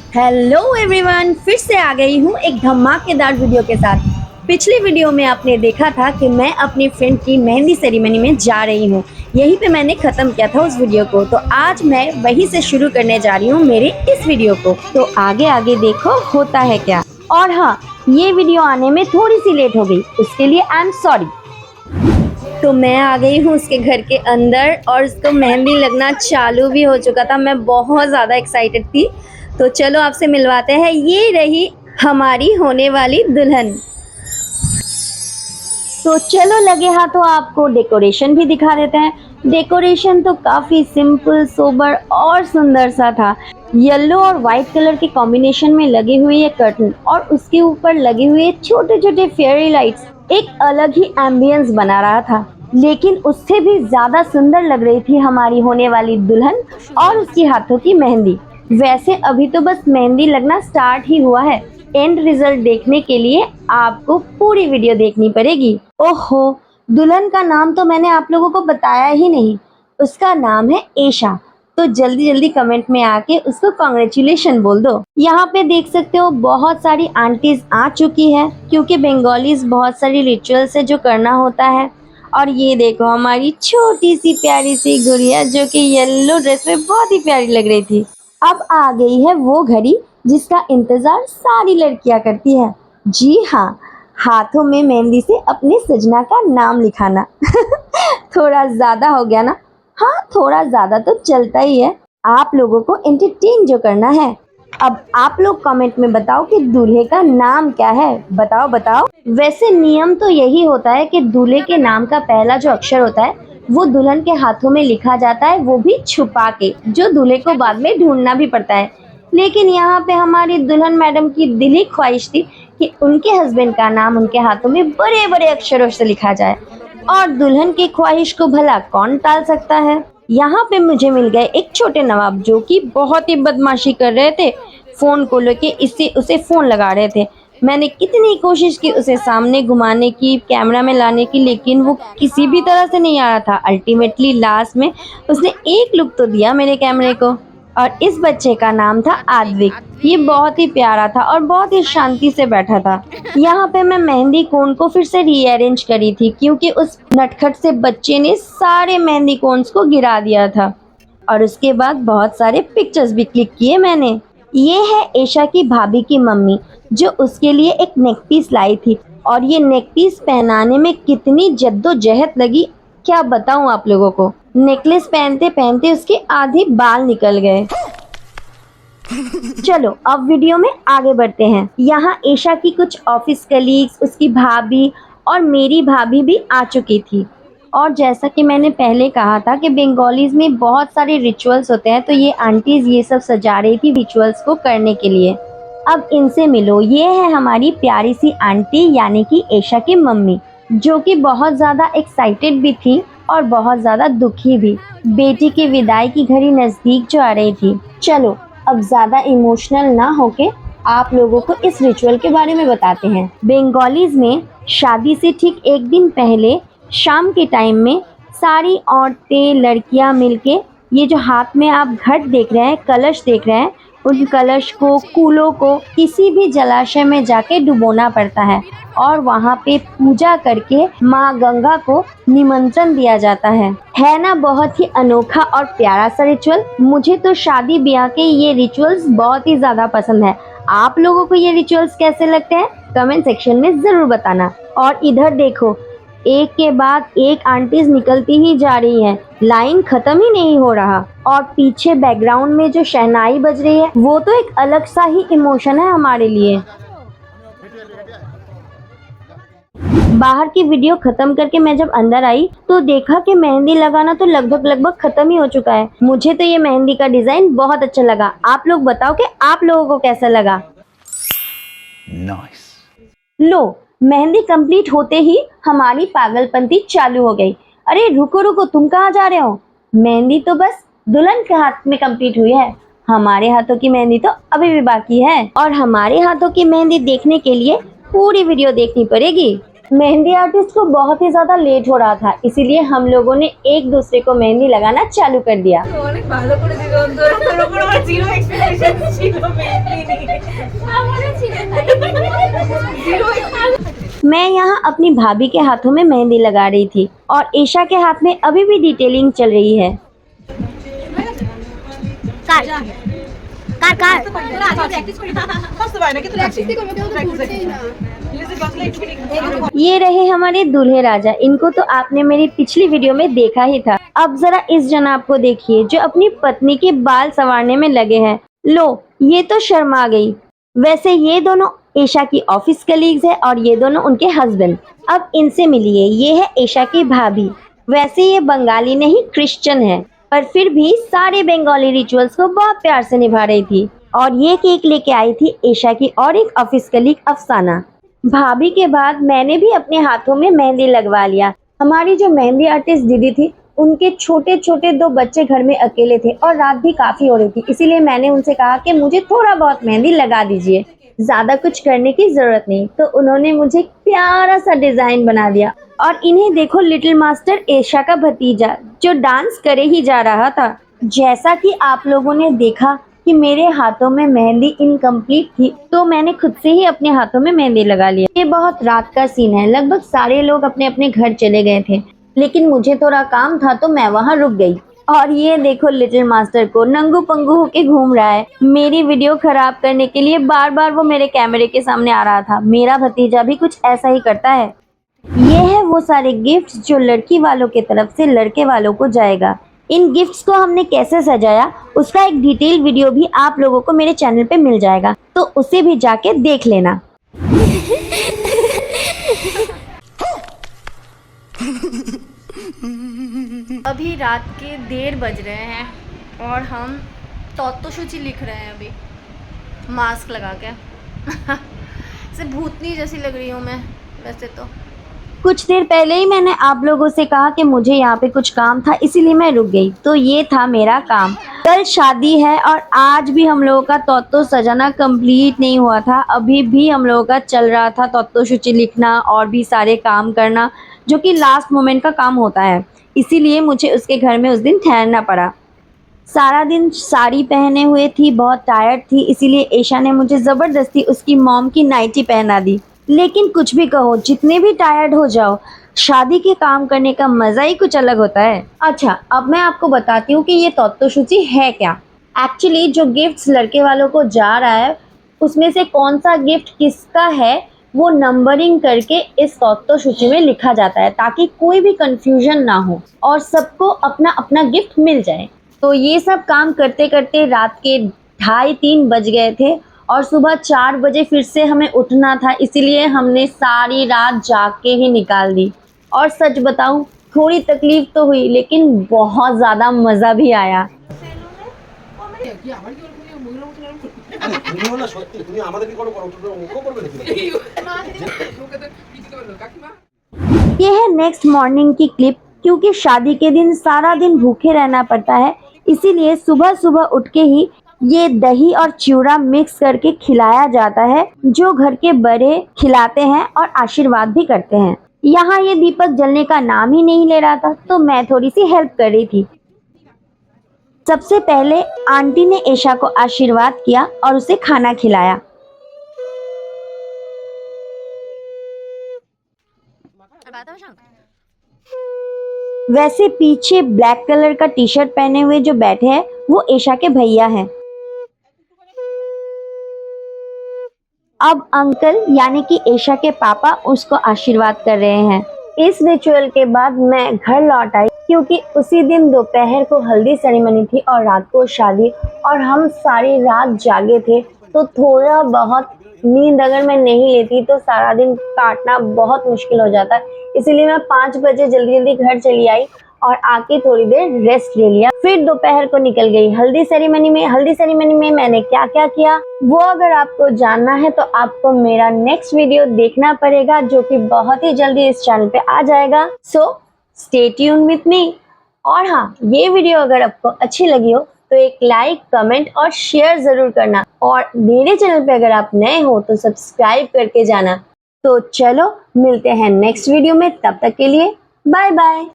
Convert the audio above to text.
Hello everyone, फिर से आ गई हूँ एक धमाकेदार वीडियो के साथ। पिछली वीडियो में आपने देखा था कि मैं अपनी फ्रेंड की मेहंदी सेरेमनी में जा रही हूँ। यहीं पे मैंने ख़त्म किया था उस वीडियो को, तो आज मैं वहीं से शुरू करने जा रही हूँ मेरे इस वीडियो को। तो आगे आगे देखो होता है क्या। और हाँ, ये वीडियो आने में थोड़ी सी लेट हो गई, उसके लिए आई एम सॉरी। तो मैं आ गई हूँ उसके घर के अंदर और उसको मेहंदी लगना चालू भी हो चुका था। मैं बहुत ज़्यादा एक्साइटेड थी। तो चलो आपसे मिलवाते हैं, ये रही हमारी होने वाली दुल्हन। तो चलो लगे हाथों आपको डेकोरेशन भी दिखा देते हैं। डेकोरेशन तो काफ़ी सिंपल, सोबर और सुंदर सा था। येलो और वाइट कलर के कॉम्बिनेशन में लगी हुई है कर्टन और उसके ऊपर लगे हुए छोटे छोटे फेयरी लाइट्स एक अलग ही एम्बियंस बना रहा था। लेकिन उससे भी ज्यादा सुंदर लग रही थी हमारी होने वाली दुल्हन और उसके हाथों की मेहंदी। वैसे अभी तो बस मेहंदी लगना स्टार्ट ही हुआ है। एंड रिजल्ट देखने के लिए आपको पूरी वीडियो देखनी पड़ेगी। ओहो, दुल्हन का नाम तो मैंने आप लोगों को बताया ही नहीं। उसका नाम है एशा। तो जल्दी जल्दी कमेंट में आके उसको कॉन्ग्रेचुलेशन बोल दो। यहाँ पे देख सकते हो बहुत सारी आंटीज आ चुकी है, क्योंकि बंगालीज बहुत सारी रिचुअल्स है जो करना होता है। और ये देखो हमारी छोटी सी प्यारी सी गुड़िया जो कि येलो ड्रेस में बहुत ही प्यारी लग रही थी। अब आ गई है वो घड़ी जिसका इंतजार सारी लड़कियां करती है। जी हाँ, हाथों में मेहंदी से अपने सजना का नाम लिखाना। थोड़ा ज्यादा हो गया ना? हाँ, थोड़ा ज्यादा तो चलता ही है। आप लोगों को एंटरटेन जो करना है। अब आप लोग कमेंट में बताओ कि दूल्हे का नाम क्या है। बताओ बताओ। वैसे नियम तो यही होता है कि दूल्हे के नाम का पहला जो अक्षर होता है वो दुल्हन के हाथों में लिखा जाता है, वो भी छुपा के, जो दूल्हे को बाद में ढूंढना भी पड़ता है। लेकिन यहाँ पे हमारी दुल्हन मैडम की दिली ख्वाहिश थी कि उनके हस्बैंड का नाम उनके हाथों में बड़े बड़े अक्षरों से लिखा जाए। और दुल्हन की ख्वाहिश को भला कौन टाल सकता है। यहाँ पे मुझे मिल गए एक छोटे नवाब जो कि बहुत ही बदमाशी कर रहे थे। फोन को लेके इससे उसे फोन लगा रहे थे। मैंने कितनी कोशिश की उसे सामने घुमाने की, कैमरा में लाने की, लेकिन वो किसी भी तरह से नहीं आ रहा था। अल्टीमेटली लास्ट में उसने एक लुक तो दिया मेरे कैमरे को। और इस बच्चे का नाम था आद्विक। ये बहुत ही प्यारा था और बहुत ही शांति से बैठा था। यहाँ पे मैं मेहंदी कोन को फिर से रीअरेंज करी थी, क्योंकि उस नटखट से बच्चे ने सारे मेहंदी कोन्स को गिरा दिया था। और उसके बाद बहुत सारे पिक्चर्स भी क्लिक किए मैंने। ये है एशा की भाभी की मम्मी जो उसके लिए एक नेक पीस लाई थी। और ये नेक पीस पहनाने में कितनी जद्दोजहद लगी, क्या बताऊं आप लोगों को। नेकलेस पहनते पहनते उसके आधे बाल निकल गए। चलो अब वीडियो में आगे बढ़ते हैं। यहाँ एशा की कुछ ऑफिस कलीग्स, उसकी भाभी और मेरी भाभी भी आ चुकी थी। और जैसा कि मैंने पहले कहा था कि बंगालीज में बहुत सारे रिचुअल्स होते हैं, तो ये आंटीज ये सब सजा रही थी रिचुअल्स को करने के लिए। अब इनसे मिलो, ये है हमारी प्यारी सी आंटी यानी कि एशा की मम्मी, जो कि बहुत ज़्यादा एक्साइटेड भी थी और बहुत ज़्यादा दुखी भी। बेटी की विदाई की घड़ी नज़दीक जो आ रही थी। चलो अब ज़्यादा इमोशनल ना होके आप लोगों को इस रिचुअल के बारे में बताते हैं। बंगालीज में शादी से ठीक एक दिन पहले शाम के टाइम में सारी औरतें, लड़कियां मिलके ये जो हाथ में आप घट देख रहे हैं, कलश देख रहे हैं, उन कलश को, कूलों को किसी भी जलाशय में जाके डुबोना पड़ता है और वहाँ पे पूजा करके माँ गंगा को निमंत्रण दिया जाता है ना। बहुत ही अनोखा और प्यारा सा रिचुअल। मुझे तो शादी ब्याह के ये रिचुअल्स बहुत ही ज्यादा पसंद है। आप लोगों को ये रिचुअल्स कैसे लगते हैं कमेंट सेक्शन में जरूर बताना। और इधर देखो, एक के बाद एक आंटीज निकलती ही जा रही हैं, लाइन खत्म ही नहीं हो रहा। और पीछे बैकग्राउंड में जो शहनाई बज रही है वो तो एक अलग सा ही इमोशन है हमारे लिए। बाहर की वीडियो खत्म करके मैं जब अंदर आई तो देखा कि मेहंदी लगाना तो लगभग खत्म ही हो चुका है। मुझे तो ये मेहंदी का डिजाइन बहुत अच्छा लगा। आप लोग बताओ कि आप लोगों को कैसा लगा। Nice. लो, मेहंदी कंप्लीट होते ही हमारी पागलपंती चालू हो गई। अरे रुको रुको, तुम कहाँ जा रहे हो? मेहंदी तो बस दुल्हन के हाथ में कंप्लीट हुई है, हमारे हाथों की मेहंदी तो अभी भी बाकी है। और हमारे हाथों की मेहंदी देखने के लिए पूरी वीडियो देखनी पड़ेगी। मेहंदी आर्टिस्ट को बहुत ही ज्यादा लेट हो रहा था, इसीलिए हम लोगों ने एक दूसरे को मेहंदी लगाना चालू कर दिया। অনেক ভালো করে দিল তোর উপর আমার জিরো এক্সপেকটেশন ছিল মেইনলি আমারও ছিল জিরো। मैं यहाँ अपनी भाभी के हाथों में मेहंदी लगा रही थी और ईशा के हाथ में अभी भी डिटेलिंग चल रही है। কার কার কার প্র্যাকটিস করি না কষ্ট পায় না কিন্তু প্র্যাকটিস করব কেউ তো ঘুরতেই না প্লিজ বসলে একটু ये रहे हमारे दूल्हे राजा। इनको तो आपने मेरी पिछली वीडियो में देखा ही था। अब जरा इस जनाब को देखिए जो अपनी पत्नी के बाल संवारने में लगे हैं। लो, ये तो शर्मा गई। वैसे ये दोनों ईशा की ऑफिस कलीग्स है और ये दोनों उनके हस्बैंड। अब इनसे मिलिए, ये है ईशा की भाभी। वैसे ये बंगाली नहीं क्रिश्चियन है, पर फिर भी सारे बंगाली रिचुअल्स को बहुत प्यार से निभा रही थी। और ये केक लेके आई थी ईशा की और एक ऑफिस कलीग अफसाना। भाभी के बाद मैंने भी अपने हाथों में मेहंदी लगवा लिया। हमारी जो मेहंदी आर्टिस्ट दीदी थी, उनके छोटे छोटे 2 बच्चे घर में अकेले थे और रात भी काफी हो रही थी, इसीलिए मैंने उनसे कहा कि मुझे थोड़ा बहुत मेहंदी लगा दीजिए, ज्यादा कुछ करने की जरूरत नहीं। तो उन्होंने मुझे प्यारा सा डिजाइन बना दिया। और इन्हें देखो, लिटिल मास्टर ईशा का भतीजा जो डांस करे ही जा रहा था। जैसा कि आप लोगों ने देखा कि मेरे हाथों में मेहंदी इनकम्प्लीट थी, तो मैंने खुद से ही अपने हाथों में मेहंदी लगा लिया। ये बहुत रात का सीन है, लगभग सारे लोग अपने अपने घर चले गए थे, लेकिन मुझे थोड़ा काम था तो मैं वहाँ रुक गई। और ये देखो, लिटिल मास्टर को नंगू पंगू होके घूम रहा है। मेरी वीडियो खराब करने के लिए बार बार वो मेरे कैमरे के सामने आ रहा था। मेरा भतीजा भी कुछ ऐसा ही करता है। ये है वो सारे गिफ्ट्स जो लड़की वालों की तरफ से लड़के वालों को जाएगा। इन गिफ्ट्स को हमने कैसे सजाया, उसका एक डिटेल वीडियो भी आप लोगों को मेरे चैनल पे मिल जाएगा, तो उसे भी जाके देख लेना। अभी रात के 1:30 बज रहे हैं और हम तत्वसूची लिख रहे हैं अभी मास्क लगा के। से भूतनी जैसी लग रही हूँ मैं वैसे तो। कुछ देर पहले ही मैंने आप लोगों से कहा कि मुझे यहाँ पे कुछ काम था, इसीलिए मैं रुक गई। तो ये था मेरा काम। कल शादी है और आज भी हम लोगों का तोत्तो सजाना कंप्लीट नहीं हुआ था। अभी भी हम लोगों का चल रहा था तोत्तोशुचि लिखना और भी सारे काम करना, जो कि लास्ट मोमेंट का काम होता है। इसीलिए मुझे उसके घर में उस दिन ठहरना पड़ा। सारा दिन साड़ी पहने हुए थी, बहुत टायर्ड थी, इसीलिए ईशा ने मुझे ज़बरदस्ती उसकी मॉम की नाइटी पहना दी। लेकिन कुछ भी कहो, जितने भी टायर्ड हो जाओ, शादी के काम करने का मज़ा ही कुछ अलग होता है। अच्छा, अब मैं आपको बताती हूँ कि ये तोत्तोशुचि है क्या। एक्चुअली जो गिफ्ट्स लड़के वालों को जा रहा है, उसमें से कौन सा गिफ्ट किसका है वो नंबरिंग करके इस तोत्तोशुचि में लिखा जाता है, ताकि कोई भी कंफ्यूजन ना हो और सबको अपना अपना गिफ्ट मिल जाए। तो ये सब काम करते करते रात के 2:30-3 बज गए थे और सुबह 4 बजे फिर से हमें उठना था, इसीलिए हमने सारी रात जाग के ही निकाल दी। और सच बताऊं, थोड़ी तकलीफ तो हुई, लेकिन बहुत ज़्यादा मज़ा भी आया। ये है नेक्स्ट मॉर्निंग की क्लिप। क्योंकि शादी के दिन सारा दिन भूखे रहना पड़ता है, इसीलिए सुबह सुबह उठ के ही ये दही और चिवड़ा मिक्स करके खिलाया जाता है, जो घर के बड़े खिलाते हैं और आशीर्वाद भी करते हैं। यहाँ ये दीपक जलने का नाम ही नहीं ले रहा था, तो मैं थोड़ी सी हेल्प कर रही थी। सबसे पहले आंटी ने ईशा को आशीर्वाद किया और उसे खाना खिलाया। वैसे पीछे ब्लैक कलर का टी शर्ट पहने हुए जो बैठे हैं वो ईशा के भैया हैं। अब अंकल यानी कि ईशा के पापा उसको आशीर्वाद कर रहे हैं। इस रिचुअल के बाद मैं घर लौट आई, क्योंकि उसी दिन दोपहर को हल्दी सेरेमनी थी और रात को शादी, और हम सारी रात जागे थे। तो थोड़ा बहुत नींद अगर मैं नहीं लेती तो सारा दिन काटना बहुत मुश्किल हो जाता, इसीलिए मैं 5 बजे जल्दी जल्दी घर चली आई और आके थोड़ी देर रेस्ट ले लिया। फिर दोपहर को निकल गई हल्दी सेरेमनी में मैंने क्या क्या किया वो अगर आपको जानना है तो आपको मेरा नेक्स्ट वीडियो देखना पड़ेगा, जो कि बहुत ही जल्दी इस चैनल पे आ जाएगा। So stay tune with me. और हाँ, ये वीडियो अगर आपको अच्छी लगी हो तो एक लाइक, कमेंट और शेयर जरूर करना, और मेरे चैनल पे अगर आप नए हो तो सब्सक्राइब करके जाना। तो चलो मिलते हैं नेक्स्ट वीडियो में, तब तक के लिए बाय बाय।